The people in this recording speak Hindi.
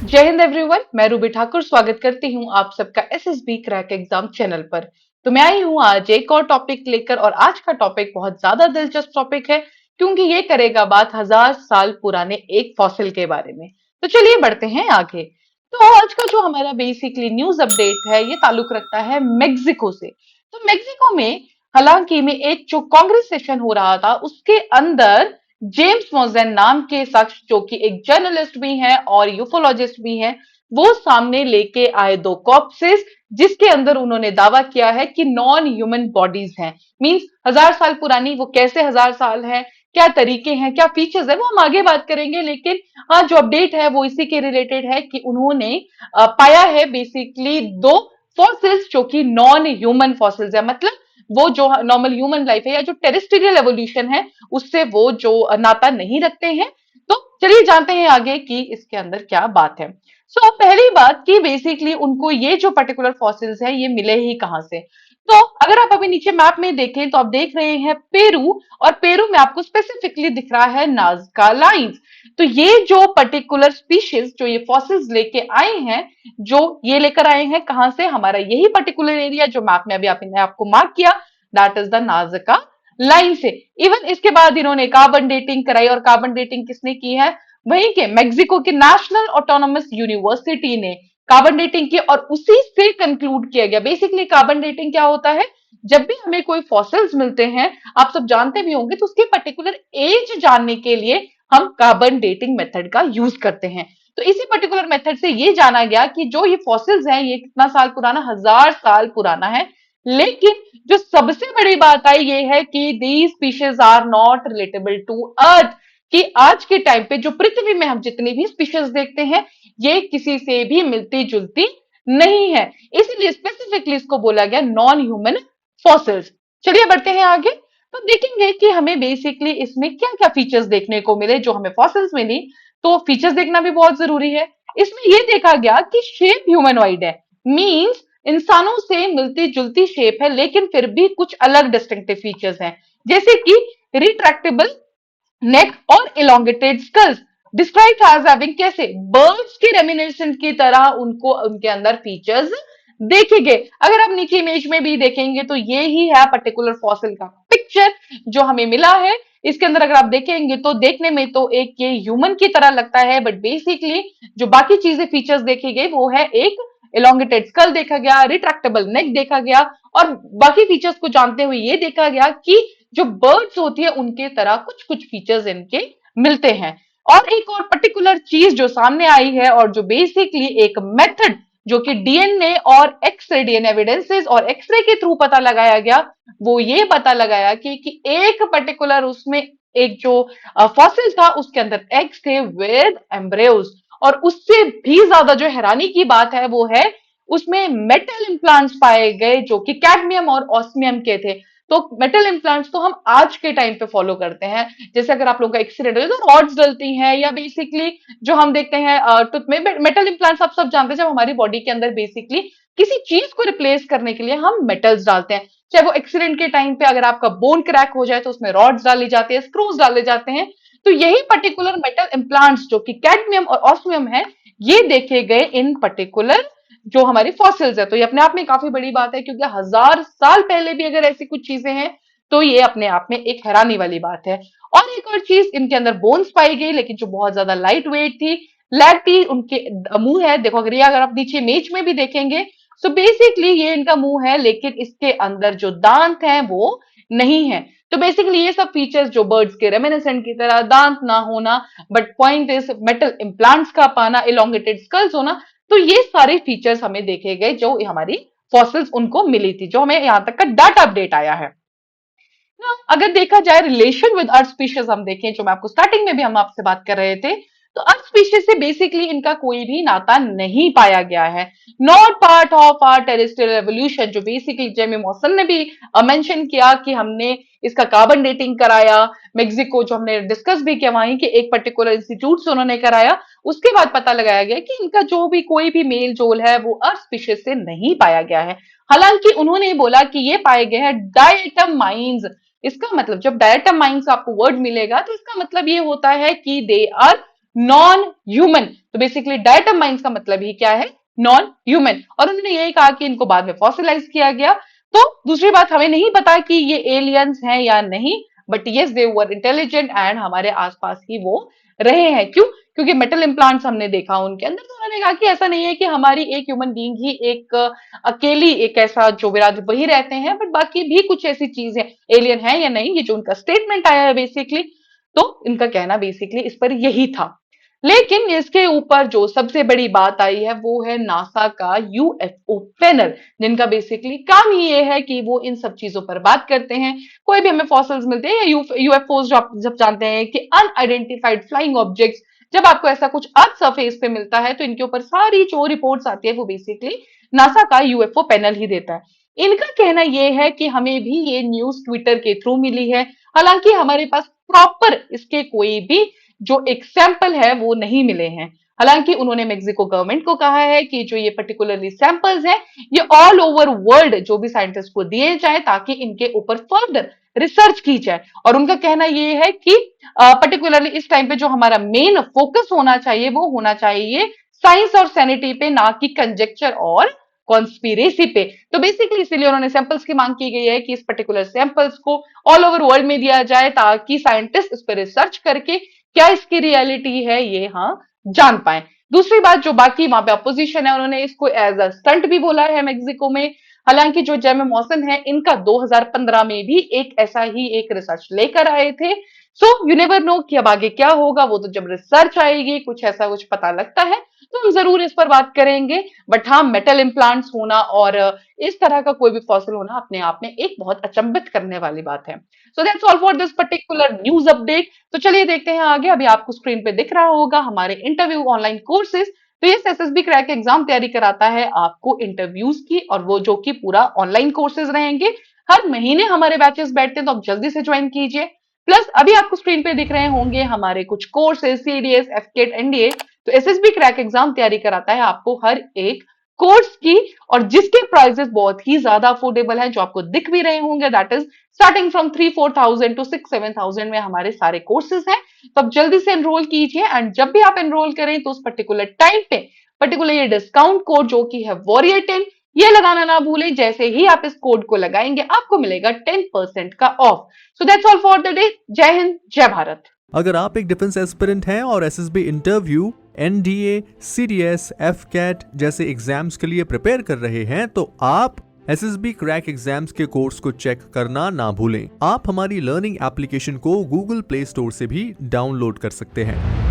जय हिंद एवरीवन। मैं रूबी ठाकुर स्वागत करती हूँ आप सबका एसएसबी क्रैक एग्जाम चैनल पर। तो मैं आई हूँ आज एक और टॉपिक लेकर, और आज का टॉपिक बहुत ज्यादा दिलचस्प टॉपिक है क्योंकि ये करेगा बात 1000 साल पुराने एक फॉसिल के बारे में। तो चलिए बढ़ते हैं आगे। तो आज का जो हमारा बेसिकली न्यूज अपडेट है ये ताल्लुक रखता है मेक्सिको से। तो मेक्सिको में हालांकि में एक जो कांग्रेस सेशन हो रहा था उसके अंदर जेम्स मोजेन नाम के शख्स जो कि एक जर्नलिस्ट भी हैं और यूफोलॉजिस्ट भी हैं, वो सामने लेके आए दो कॉप्सेस जिसके अंदर उन्होंने दावा किया है कि नॉन ह्यूमन बॉडीज हैं। मींस 1000 साल पुरानी, वो कैसे 1000 साल है, क्या तरीके हैं, क्या फीचर्स है, वो हम आगे बात करेंगे। लेकिन हाँ, जो अपडेट है वो इसी के रिलेटेड है कि उन्होंने पाया है बेसिकली दो फॉसिल्स जो कि नॉन ह्यूमन फॉसिल्स है। मतलब वो जो नॉर्मल ह्यूमन लाइफ है या जो टेरेस्ट्रियल एवोल्यूशन है उससे वो जो नाता नहीं रखते हैं। तो चलिए जानते हैं आगे कि इसके अंदर क्या बात है। पहली बात कि बेसिकली उनको ये जो पर्टिकुलर फॉसिल्स है ये मिले ही कहां से। तो अगर आप अभी नीचे मैप में देखें तो आप देख रहे हैं पेरू, और पेरू में आपको स्पेसिफिकली दिख रहा है नाजका लाइंस। तो ये जो पर्टिकुलर स्पीशीज जो ये फॉसिल्स लेके आए हैं, जो ये लेकर आए हैं कहां से, हमारा यही पर्टिकुलर एरिया जो मैप में अभी आपने आपको मार्क किया, दैट इज द नाजका लाइन से। इवन इसके बाद इन्होंने कार्बन डेटिंग कराई, और कार्बन डेटिंग किसने की है, वहीं के मेक्सिको के नेशनल ऑटोनोमस यूनिवर्सिटी ने कार्बन डेटिंग की, और उसी से कंक्लूड किया गया। बेसिकली कार्बन डेटिंग क्या होता है, जब भी हमें कोई फॉसिल्स मिलते हैं, आप सब जानते भी होंगे, तो उसकी पर्टिकुलर एज जानने के लिए हम कार्बन डेटिंग मेथड का यूज करते हैं। तो इसी पर्टिकुलर मेथड से ये जाना गया कि जो ये फॉसिल्स हैं ये कितना साल पुराना, 1000 साल पुराना है। लेकिन जो सबसे बड़ी बात आई ये है कि the species are not relatable to earth, कि आज के टाइम पे जो पृथ्वी में हम जितनी भी स्पीशीज देखते हैं ये किसी से भी मिलती जुलती नहीं है। इसलिए स्पेसिफिकली इसको बोला गया नॉन ह्यूमन फॉसिल्स। चलिए बढ़ते हैं आगे। तो देखेंगे कि हमें बेसिकली इसमें क्या क्या फीचर्स देखने को मिले जो हमें फॉसिल्स में नहीं। तो फीचर्स देखना भी बहुत जरूरी है। इसमें यह देखा गया कि शेप ह्यूमनॉइड है। मींस इंसानों से मिलती जुलती शेप है लेकिन फिर भी कुछ अलग डिस्टिंक्टिव फीचर्स हैं, जैसे कि रिट्रैक्टेबल नेक और elongated skulls, describe as having कैसे बर्ड्स के रेमिनेसेंट की तरह उनको उनके अंदर फीचर्स देखे गए। अगर आप नीचे इमेज में भी देखेंगे तो ये ही है पर्टिकुलर फॉसिल का पिक्चर जो हमें मिला है। इसके अंदर अगर आप देखेंगे तो देखने में तो एक ये ह्यूमन की तरह लगता है, बट बेसिकली जो बाकी चीजें फीचर्स देखी गई वो है एक इलोंगेटेड स्कल देखा गया, रिट्रैक्टेबल नेक देखा गया, और बाकी फीचर्स को जानते हुए ये देखा गया कि जो बर्ड्स होती है उनके तरह कुछ कुछ फीचर्स इनके मिलते हैं। और एक और पर्टिकुलर चीज जो सामने आई है, और जो बेसिकली एक मेथड जो कि डीएनए और एक्सरे, डीएनए एविडेंसेस और एक्सरे के थ्रू पता लगाया गया, वो ये पता लगाया कि एक पर्टिकुलर उसमें एक जो फॉसिल था उसके अंदर एग्स थे विद एम्ब्रियोज। और उससे भी ज्यादा जो हैरानी की बात है वो है उसमें मेटल इम्प्लांट्स पाए गए जो कि कैडमियम और ऑस्मियम के थे। तो मेटल इम्प्लांट्स तो हम आज के टाइम पे फॉलो करते हैं, जैसे अगर आप लोगों का एक्सीडेंट हो तो रॉड्स डलती हैं, या बेसिकली जो हम देखते हैं टूथ में मेटल इम्प्लांट्स आप सब जानते हैं, जब हमारी बॉडी के अंदर बेसिकली किसी चीज को रिप्लेस करने के लिए हम मेटल्स डालते हैं। चाहे वो एक्सीडेंट के टाइम पे अगर आपका बोन क्रैक हो जाए तो उसमें रॉड्स डाली जाती है, स्क्रूज डाले जाते हैं। तो यही पर्टिकुलर मेटल इम्प्लांट्स जो कि कैडमियम और ऑस्मियम है, ये देखे गए इन पर्टिकुलर जो हमारी फॉसिल्स है। तो ये अपने आप में काफी बड़ी बात है क्योंकि 1000 साल पहले भी अगर ऐसी कुछ चीजें हैं तो ये अपने आप में एक हैरानी वाली बात है। और एक और चीज, इनके अंदर बोन्स पाई गई लेकिन जो बहुत ज्यादा लाइट वेट थी, लैटी उनके मुंह है। देखो अगर आप नीचे इमेज में भी देखेंगे, सो बेसिकली ये इनका मुंह है लेकिन इसके अंदर जो दांत हैं वो नहीं है। तो बेसिकली ये सब फीचर्स जो बर्ड्स के रेमिनेसेंट की तरह दांत ना होना, but point is metal implants का पाना, इलोंगेटेड स्कल्स होना, तो ये सारे फीचर्स हमें देखे गए जो हमारी फॉसिल्स उनको मिली थी, जो हमें यहां तक का डाटा अपडेट आया है ना। अगर देखा जाए रिलेशन विद अर्थ स्पीशीज, हम देखें जो मैं आपको स्टार्टिंग में भी हम आपसे बात कर रहे थे, तो अर्थ स्पीशीज से बेसिकली इनका कोई भी नाता नहीं पाया गया है। Not part of our terrestrial evolution, जो बेसिकली जेमी मॉसन ने भी मेंशन किया कि हमने इसका कार्बन डेटिंग कराया। मेक्सिको जो हमने डिस्कस भी किया वहीं के एक पर्टिकुलर इंस्टीट्यूट से उन्होंने कराया, उसके बाद पता लगाया गया कि इनका जो भी कोई भी मेल जोल है वो अर्थ स्पीशीज से नहीं पाया गया है। हालांकि उन्होंने बोला कि ये पाए गए हैं डायटम माइंस। इसका मतलब जब डायटम माइंस आपको वर्ड मिलेगा तो इसका मतलब ये होता है कि दे आर नॉन ह्यूमन। तो बेसिकली डायटम माइंस का मतलब ही क्या है, नॉन ह्यूमन। और उन्होंने यही कहा कि इनको बाद में फॉसिलाइज किया गया। तो दूसरी बात, हमें नहीं पता कि ये एलियंस हैं या नहीं, but yes they were intelligent and हमारे आसपास ही वो रहे हैं। क्यों? क्योंकि मेटल इम्प्लांट्स हमने देखा उनके अंदर। तो उन्होंने कहा कि ऐसा नहीं है कि हमारी एक ह्यूमन बीइंग ही एक अकेली एक ऐसा जो विराट वही रहते हैं, बट बाकी भी कुछ ऐसी चीज है, एलियन है या नहीं, ये जो उनका स्टेटमेंट आया है बेसिकली। तो इनका कहना बेसिकली इस पर यही था। लेकिन इसके ऊपर जो सबसे बड़ी बात आई है वो है नासा का यूएफओ पैनल, जिनका बेसिकली काम ही ये है कि वो इन सब चीजों पर बात करते हैं। कोई भी हमें फॉसिल्स मिलते हैं या यूएफओ जो आप जब जानते हैं कि अनआइडेंटिफाइड फ्लाइंग ऑब्जेक्ट्स, जब आपको ऐसा कुछ अर्थ सरफेस पे मिलता है तो इनके ऊपर सारी जो रिपोर्ट्स आती है वो बेसिकली नासा का यूएफओ पैनल ही देता है। इनका कहना यह है कि हमें भी ये न्यूज ट्विटर के थ्रू मिली है। हालांकि हमारे पास प्रॉपर इसके कोई भी जो एक सैंपल है वो नहीं मिले हैं। हालांकि उन्होंने मेक्सिको गवर्नमेंट को कहा है कि जो ये पर्टिकुलरली सैंपल्स हैं ये ऑल ओवर वर्ल्ड जो भी साइंटिस्ट को दिए जाए ताकि इनके ऊपर फर्दर रिसर्च की जाए। और उनका कहना ये है कि पर्टिकुलरली इस टाइम पे जो हमारा मेन फोकस होना चाहिए वो होना चाहिए साइंस और सैनिटी पे, ना कि कंजेक्चर और कॉन्स्पिरेसी पे। तो बेसिकली इसीलिए उन्होंने सैंपल्स की मांग की गई है कि इस पर्टिकुलर सैंपल्स को ऑल ओवर वर्ल्ड में दिया जाए ताकि साइंटिस्ट इस पर रिसर्च करके क्या इसकी रियलिटी है ये हाँ जान पाए। दूसरी बात, जो बाकी वहां पे अपोजिशन है उन्होंने इसको एज अ स्टंट भी बोला है मेक्सिको में। हालांकि जो जेम मॉसन है इनका 2015 में भी एक ऐसा ही एक रिसर्च लेकर आए थे। सो यू नेवर नो कि अब आगे क्या होगा, वो तो जब रिसर्च आएगी कुछ ऐसा कुछ पता लगता है तो हम जरूर इस पर बात करेंगे। बट हाँ, मेटल इम्प्लांट्स होना और इस तरह का कोई भी फॉसिल होना अपने आप में एक बहुत अचंभित करने वाली बात है। So that's all for this particular news update. तो चलिए देखते हैं आगे। अभी आपको स्क्रीन पे दिख रहा होगा हमारे इंटरव्यू ऑनलाइन कोर्सेज। तो ये एसएसबी क्रैक एग्जाम तैयारी कराता है आपको इंटरव्यूज की, और वो जो कि पूरा ऑनलाइन कोर्सेज रहेंगे। हर महीने हमारे बैचेस बैठते हैं, तो आप जल्दी से ज्वाइन कीजिए। प्लस अभी आपको स्क्रीन पे दिख रहे होंगे हमारे कुछ कोर्सेज, सीडीएस, एफकेट, एनडीए। तो एसएसबी क्रैक एग्जाम तैयारी कराता है आपको हर एक कोर्स की, और जिसके प्राइसेस बहुत ही ज्यादा अफोर्डेबल है, जो आपको दिख भी रहे होंगे। That is starting from 3-4,000 to 6-7,000 में हमारे सारे कोर्सेज हैं। तो आप जल्दी से एनरोल कीजिए, एंड जब भी आप एनरोल करें तो उस पर्टिकुलर टाइम पे पर्टिकुलर ये डिस्काउंट कोड जो कि है वॉरियर 10 ये लगाना ना भूलें। जैसे ही आप इस कोड को लगाएंगे आपको मिलेगा 10% का of. So that's all for the day. जय हिंद, जय भारत। अगर आप एक डिफेंस एस्पिरेंट हैं और SSB interview, NDA, CDS, AFCAT जैसे एग्जाम्स के लिए प्रिपेयर कर रहे हैं तो आप एसएसबी क्रैक एग्जाम्स के कोर्स को चेक करना ना भूलें। आप हमारी लर्निंग एप्लीकेशन को गूगल प्ले स्टोर से भी डाउनलोड कर सकते हैं।